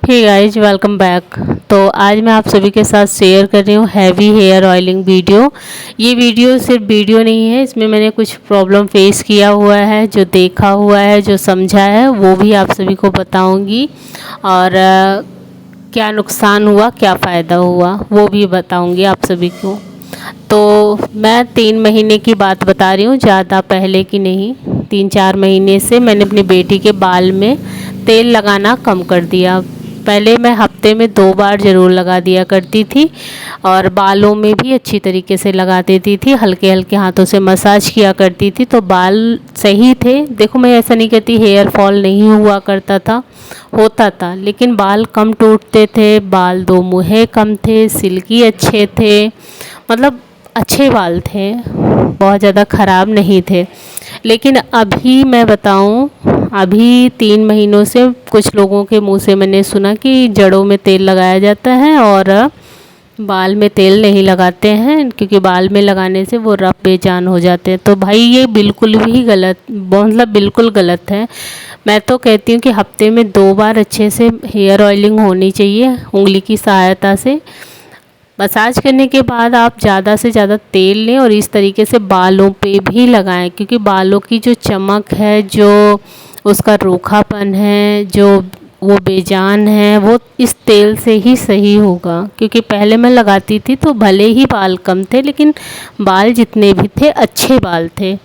Hey guys, welcome back. तो आज मैं आप सभी के साथ शेयर कर रही हूँ हैवी हेयर ऑयलिंग वीडियो। ये वीडियो सिर्फ वीडियो नहीं है, इसमें मैंने कुछ प्रॉब्लम फेस किया हुआ है, जो देखा हुआ है, जो समझा है, वो भी आप सभी को बताऊंगी। और क्या नुकसान हुआ, क्या फ़ायदा हुआ, वो भी बताऊंगी आप सभी को। तो मैं 3 महीने की बात बता रही हूँ, ज़्यादा पहले की नहीं। 3-4 महीने से मैंने अपनी बेटी के बाल में तेल लगाना कम कर दिया। पहले मैं हफ्ते में 2 बार ज़रूर लगा दिया करती थी, और बालों में भी अच्छी तरीके से लगा देती थी, हल्के हल्के हाथों से मसाज किया करती थी, तो बाल सही थे। देखो, मैं ऐसा नहीं कहती हेयर फॉल नहीं हुआ करता था, होता था, लेकिन बाल कम टूटते थे, बाल दो मुहे कम थे, सिल्की अच्छे थे, मतलब अच्छे बाल थे, बहुत ज़्यादा ख़राब नहीं थे। लेकिन अभी मैं बताऊं, अभी 3 महीनों से कुछ लोगों के मुंह से मैंने सुना कि जड़ों में तेल लगाया जाता है और बाल में तेल नहीं लगाते हैं, क्योंकि बाल में लगाने से वो रफ बेजान हो जाते हैं। तो भाई ये बिल्कुल भी गलत, मतलब बिल्कुल गलत है। मैं तो कहती हूँ कि हफ्ते में 2 बार अच्छे से हेयर ऑयलिंग होनी चाहिए उंगली की सहायता से। मसाज करने के बाद आप ज़्यादा से ज़्यादा तेल लें और इस तरीके से बालों पे भी लगाएं, क्योंकि बालों की जो चमक है, जो उसका रूखापन है, जो वो बेजान है, वो इस तेल से ही सही होगा। क्योंकि पहले मैं लगाती थी तो भले ही बाल कम थे, लेकिन बाल जितने भी थे अच्छे बाल थे।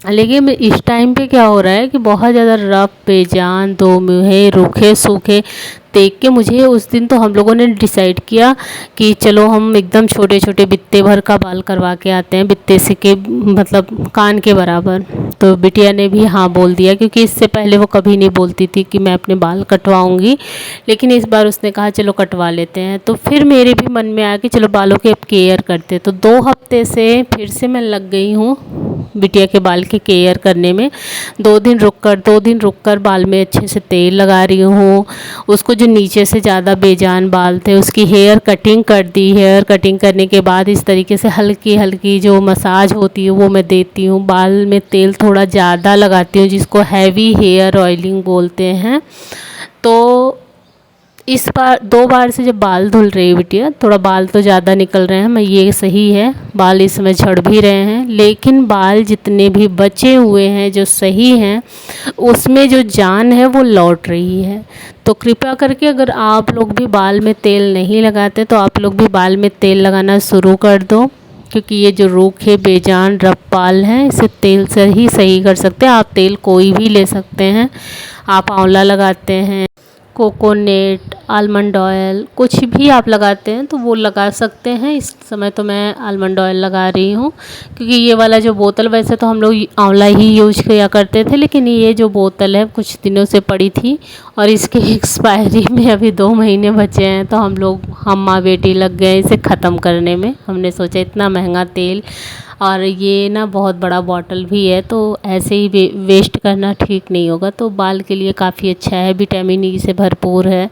लेकिन इस टाइम पे क्या हो रहा है कि बहुत ज़्यादा रफ बेजान, दो मुहे, रूखे सूखे देख के मुझे उस दिन तो हम लोगों ने डिसाइड किया कि चलो हम एकदम छोटे छोटे बित्ते भर का बाल करवा के आते हैं, बित्ते से के मतलब कान के बराबर। तो बिटिया ने भी हाँ बोल दिया, क्योंकि इससे पहले वो कभी नहीं बोलती थी कि मैं अपने बाल कटवाऊँगी, लेकिन इस बार उसने कहा चलो कटवा लेते हैं। तो फिर मेरे भी मन में आया कि चलो बालों की अब केयर करते। तो 2 हफ्ते से फिर से मैं लग गई हूँ बिटिया के बाल की केयर करने में। 2 दिन रुक कर बाल में अच्छे से तेल लगा रही हूँ। उसको जो नीचे से ज़्यादा बेजान बाल थे उसकी हेयर कटिंग कर दी। हेयर कटिंग करने के बाद इस तरीके से हल्की हल्की जो मसाज होती है वो मैं देती हूँ। बाल में तेल थोड़ा ज़्यादा लगाती हूँ, जिसको हैवी हेयर ऑयलिंग बोलते हैं। तो इस बार 2 बार से जब बाल धुल रही है बिटिया, थोड़ा बाल तो ज़्यादा निकल रहे हैं, मैं ये सही है, बाल इस समय झड़ भी रहे हैं, लेकिन बाल जितने भी बचे हुए हैं जो सही हैं, उसमें जो जान है वो लौट रही है। तो कृपया करके अगर आप लोग भी बाल में तेल नहीं लगाते तो आप लोग भी बाल में तेल लगाना शुरू कर दो, क्योंकि ये जो रूखे बेजान रफ बाल हैं इसे तेल से ही सही कर सकते हैं। आप तेल कोई भी ले सकते हैं, आप आंवला लगाते हैं, कोकोनट, आलमंड ऑयल, कुछ भी आप लगाते हैं तो वो लगा सकते हैं। इस समय तो मैं आलमंड ऑयल लगा रही हूँ, क्योंकि ये वाला जो बोतल, वैसे तो हम लोग आंवला ही यूज किया करते थे, लेकिन ये जो बोतल है कुछ दिनों से पड़ी थी और इसके एक्सपायरी में अभी 2 महीने बचे हैं, तो हम माँ बेटी लग गए इसे ख़त्म करने में। हमने सोचा इतना महंगा तेल, और ये ना बहुत बड़ा बॉटल भी है, तो ऐसे ही वेस्ट करना ठीक नहीं होगा। तो बाल के लिए काफ़ी अच्छा है, विटामिन ई से भरपूर है,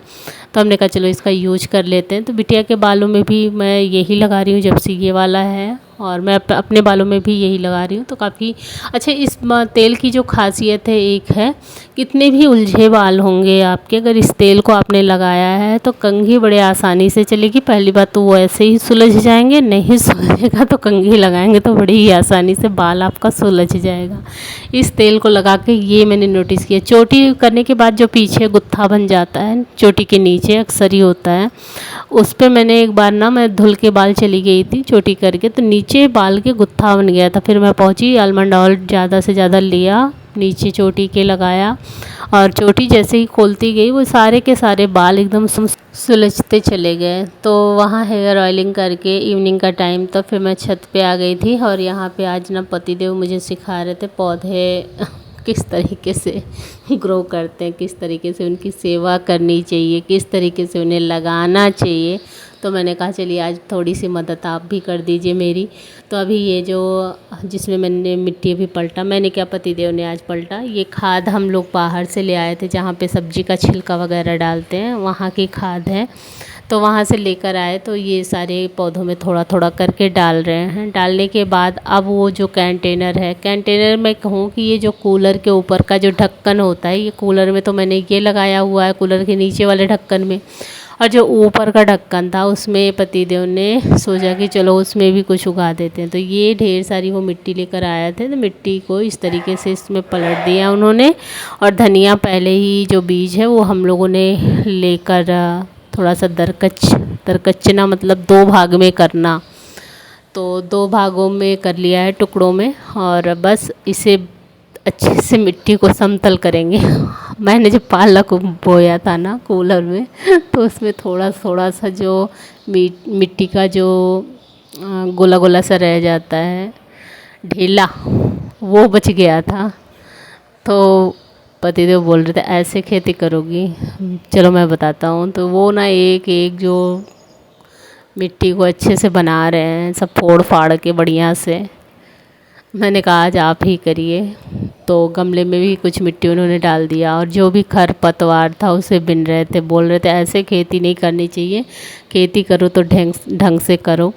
तो हमने कहा चलो इसका यूज कर लेते हैं। तो बिटिया के बालों में भी मैं यही लगा रही हूँ जब से ये वाला है, और मैं अपने बालों में भी यही लगा रही हूँ। तो काफ़ी अच्छा इस तेल की जो खासियत है, एक है, कितने भी उलझे बाल होंगे आपके, अगर इस तेल को आपने लगाया है तो कंघी बड़े आसानी से चलेगी। पहली बात तो वो ऐसे ही सुलझ जाएंगे, नहीं सुलझेगा तो कंघी लगाएंगे तो बड़ी ही आसानी से बाल आपका सुलझ जाएगा। इस तेल को लगा के ये मैंने नोटिस किया। चोटी करने के बाद जो पीछे गुत्था बन जाता है, चोटी के नीचे अक्सर ही होता है, उस पर मैंने एक बार ना, मैं धुल के बाल चली गई थी चोटी करके, तो नीचे बाल के गुत्था बन गया था। फिर मैं पहुंची, आलमंड ऑयल ज़्यादा से ज़्यादा लिया, नीचे चोटी के लगाया, और चोटी जैसे ही खोलती गई वो सारे के सारे बाल एकदम सुलझते चले गए। तो वहाँ हेयर ऑयलिंग करके इवनिंग का टाइम, तो फिर मैं छत पे आ गई थी, और यहाँ पे आज ना पतिदेव मुझे सिखा रहे थे पौधे किस तरीके से ग्रो करते हैं, किस तरीके से उनकी सेवा करनी चाहिए, किस तरीके से उन्हें लगाना चाहिए। तो मैंने कहा चलिए आज थोड़ी सी मदद आप भी कर दीजिए मेरी। तो अभी ये जो जिसमें मैंने मिट्टी अभी पलटा, मैंने क्या, पतिदेव ने आज पलटा, ये खाद हम लोग बाहर से ले आए थे, जहाँ पे सब्जी का छिलका वगैरह डालते हैं, वहाँ की खाद है। तो वहाँ से लेकर आए तो ये सारे पौधों में थोड़ा थोड़ा करके डाल रहे हैं। डालने के बाद अब वो जो कंटेनर है, कंटेनर में कहूँ कि ये जो कूलर के ऊपर का जो ढक्कन होता है, ये कूलर में तो मैंने ये लगाया हुआ है, कूलर के नीचे वाले ढक्कन में। और जो ऊपर का ढक्कन था उसमें पतिदेव ने सोचा कि चलो उसमें भी कुछ उगा देते हैं। तो ये ढेर सारी वो मिट्टी लेकर आए थे, तो मिट्टी को इस तरीके से इसमें पलट दिया उन्होंने। और धनिया पहले ही जो बीज है वो हम लोगों ने लेकर थोड़ा सा दरकच्चना मतलब 2 भाग में करना, तो 2 भागों में कर लिया है, टुकड़ों में। और बस इसे अच्छे से मिट्टी को समतल करेंगे। मैंने जो पालक बोया था ना कूलर में, तो उसमें थोड़ा थोड़ा सा जो मिट्टी का जो गोला गोला सा रह जाता है ढीला, वो बच गया था। तो पतिदेव बोल रहे थे ऐसे खेती करोगी, चलो मैं बताता हूँ। तो वो ना एक एक जो मिट्टी को अच्छे से बना रहे हैं, सब फोड़ फाड़ के बढ़िया से। मैंने कहा आज आप ही करिए। तो गमले में भी कुछ मिट्टी उन्होंने डाल दिया, और जो भी खरपतवार था उसे बिन रहे थे। बोल रहे थे ऐसे खेती नहीं करनी चाहिए, खेती करो तो ढंग से करो,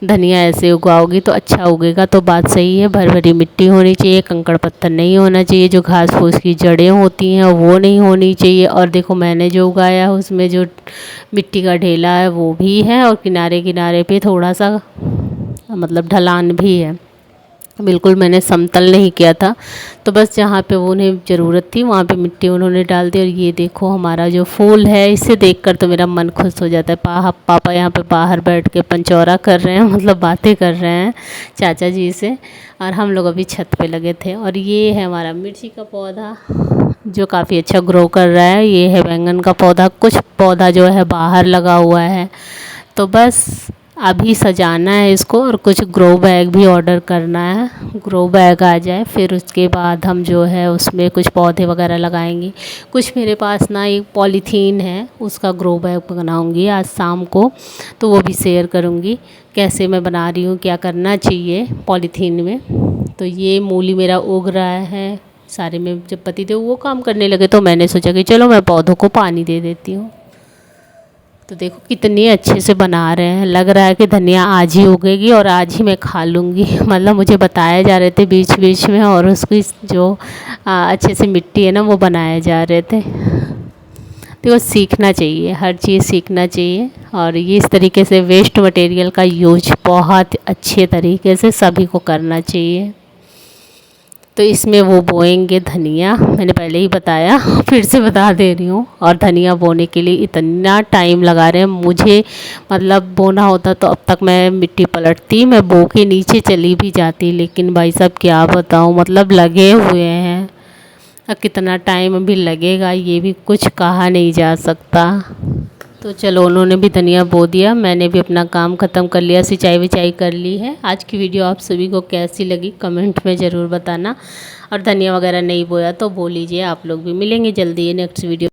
धनिया ऐसे उगाओगी तो अच्छा उगेगा। तो बात सही है, भर भरी मिट्टी होनी चाहिए, कंकड़ पत्थर नहीं होना चाहिए, जो घास फूस की जड़ें होती हैं वो नहीं होनी चाहिए। और देखो मैंने जो उगाया है उसमें जो मिट्टी का ढेला है वो भी है, और किनारे किनारे पे थोड़ा सा मतलब ढलान भी है, बिल्कुल मैंने समतल नहीं किया था। तो बस जहाँ पे उन्हें ज़रूरत थी वहाँ पे मिट्टी उन्होंने डाल दी। और ये देखो हमारा जो फूल है, इसे देखकर तो मेरा मन खुश हो जाता है। पापा यहाँ पे बाहर बैठ के पंचौरा कर रहे हैं, मतलब बातें कर रहे हैं चाचा जी से, और हम लोग अभी छत पे लगे थे। और ये है हमारा मिर्ची का पौधा जो काफ़ी अच्छा ग्रो कर रहा है। ये है बैंगन का पौधा, कुछ पौधा जो है बाहर लगा हुआ है। तो बस अभी सजाना है इसको, और कुछ ग्रो बैग भी ऑर्डर करना है, ग्रो बैग आ जाए फिर उसके बाद हम जो है उसमें कुछ पौधे वगैरह लगाएंगे। कुछ मेरे पास ना एक पॉलीथीन है, उसका ग्रो बैग बनाऊंगी आज शाम को, तो वो भी शेयर करूंगी कैसे मैं बना रही हूँ, क्या करना चाहिए पॉलीथीन में। तो ये मूली मेरा उग रहा है सारे में। जब पतिदेव वो काम करने लगे तो मैंने सोचा कि चलो मैं पौधों को पानी दे देती हूँ। तो देखो कितनी अच्छे से बना रहे हैं, लग रहा है कि धनिया आज ही उगेगी और आज ही मैं खा लूँगी। मतलब मुझे बताए जा रहे थे बीच बीच में, और उसकी जो अच्छे से मिट्टी है ना वो बनाए जा रहे थे। देखो सीखना चाहिए, हर चीज़ सीखना चाहिए। और ये इस तरीके से वेस्ट मटेरियल का यूज बहुत अच्छे तरीके से सभी को करना चाहिए। तो इसमें वो बोएंगे धनिया, मैंने पहले ही बताया, फिर से बता दे रही हूँ। और धनिया बोने के लिए इतना टाइम लगा रहे हैं मुझे, मतलब बोना होता तो अब तक मैं मिट्टी पलटती, मैं बो के नीचे चली भी जाती, लेकिन भाई साहब क्या बताऊँ, मतलब लगे हुए हैं। अब कितना टाइम अभी लगेगा ये भी कुछ कहा नहीं जा सकता। तो चलो उन्होंने भी धनिया बो दिया, मैंने भी अपना काम ख़त्म कर लिया, सिंचाई विचाई कर ली है। आज की वीडियो आप सभी को कैसी लगी कमेंट में ज़रूर बताना। और धनिया वगैरह नहीं बोया तो बो लीजिए आप लोग भी। मिलेंगे जल्दी नेक्स्ट वीडियो।